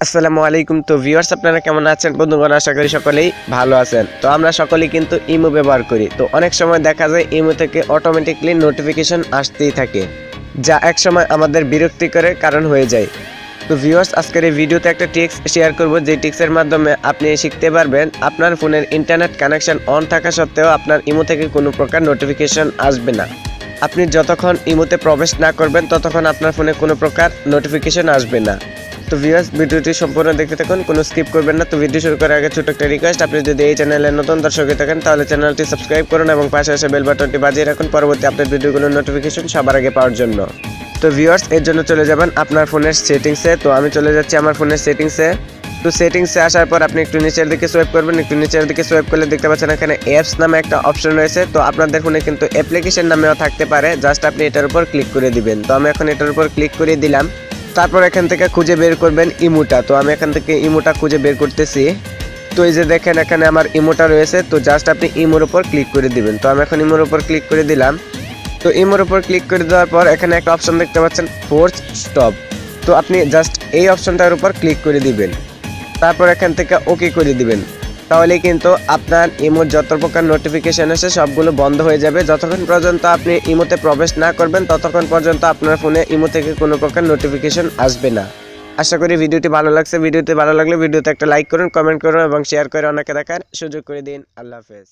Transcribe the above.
আসসালামু আলাইকুম। তো ভিউয়ার্স, আপনারা কেমন আছেন বন্ধুগণ? আশা করি সকলেই ভালো আছেন। তো আমরা সকলেই কিন্তু ইমো ব্যবহার করি। তো অনেক সময় দেখা যায় ইমো থেকে অটোমেটিকলি নোটিফিকেশন আসতেই থাকে, যা এক সময় আমাদের বিরক্তিকরের কারণ হয়ে যায়। তো ভিউয়ার্স, আজকের এই ভিডিওতে একটা ট্রিক্স শেয়ার করব, যে ট্রিক্সের মাধ্যমে আপনি শিখতে পারবেন আপনার ফোনের ইন্টারনেট কানেকশন অন থাকা সত্ত্বেও আপনার ইমো থেকে কোনো প্রকার নোটিফিকেশন আসবে না। আপনি যতক্ষণ ইমোতে প্রবেশ না করবেন ততক্ষণ আপনার ফোনে কোনো প্রকার নোটিফিকেশন আসবে না। তো ভিউয়ার্স, ভিডিওটি সম্পূর্ণ দেখতে থাকুন, কোনো স্কিপ করবেন না। তো ভিডিও শুরু করার আগে ছোট একটা রিকোয়েস্ট, আপনি যদি এই চ্যানেলে নতুন দর্শক হয়ে থাকেন তাহলে চ্যানেলটি সাবস্ক্রাইব করুন এবং পাশে আসা বেল বাটনটি বাজিয়ে রাখুন পরবর্তী আপডেট ভিডিওগুলোর নোটিফিকেশন সবার আগে পাওয়ার জন্য। তো ভিউয়ার্স, এর জন্য চলে যাবেন আপনার ফোনের সেটিংসে। তো আমি চলে যাচ্ছি আমার ফোনের সেটিংসে। তো সেটিংসে আসার পর আপনি একটু নিচের দিকে সোয়াইপ করবেন। একটু নিচের দিকে সোয়াইপ করলে দেখতে পাচ্ছেন এখানে অ্যাপস নামে একটা অপশন রয়েছে। তো আপনাদের ফোনে কিন্তু অ্যাপ্লিকেশন নামেও থাকতে পারে, জাস্ট আপনি এটার উপর ক্লিক করে দিবেন। তো আমি এখন এটার উপর ক্লিক করে দিলাম। তারপর এখান থেকে খুঁজে বের করবেন ইমোটা। তো আমি এখান থেকে ইমোটা খুঁজে বের করতেছি। তো এই যে দেখেন এখানে আমার ইমোটা রয়েছে। তো জাস্ট আপনি ইমোর উপর ক্লিক করে দিবেন। তো আমি এখন ইমোর উপর ক্লিক করে দিলাম। তো ইমোর উপর ক্লিক করে দেওয়ার পর এখানে একটা অপশন দেখতে পাচ্ছেন, ফোর্স স্টপ। তো আপনি জাস্ট এই অপশনটার উপর ক্লিক করে দিবেন। তারপর এখান থেকে ওকে করে দিবেন। তাহলে কিন্তু আপনার ইমোর যত প্রকার নোটিফিকেশন আসে সবগুলো বন্ধ হয়ে যাবে। যতক্ষণ পর্যন্ত আপনি ইমোতে প্রবেশ না করবেন ততক্ষণ পর্যন্ত আপনার ফোনে ইমো থেকে কোনো প্রকার নোটিফিকেশন আসবে না। আশা করি ভিডিওটি ভালো লাগছে। ভিডিওটি ভালো লাগলে ভিডিওতে একটা লাইক করুন, কমেন্ট করুন এবং শেয়ার করে অনেকে দেখার সুযোগ করে দিন। আল্লাহ হাফেজ।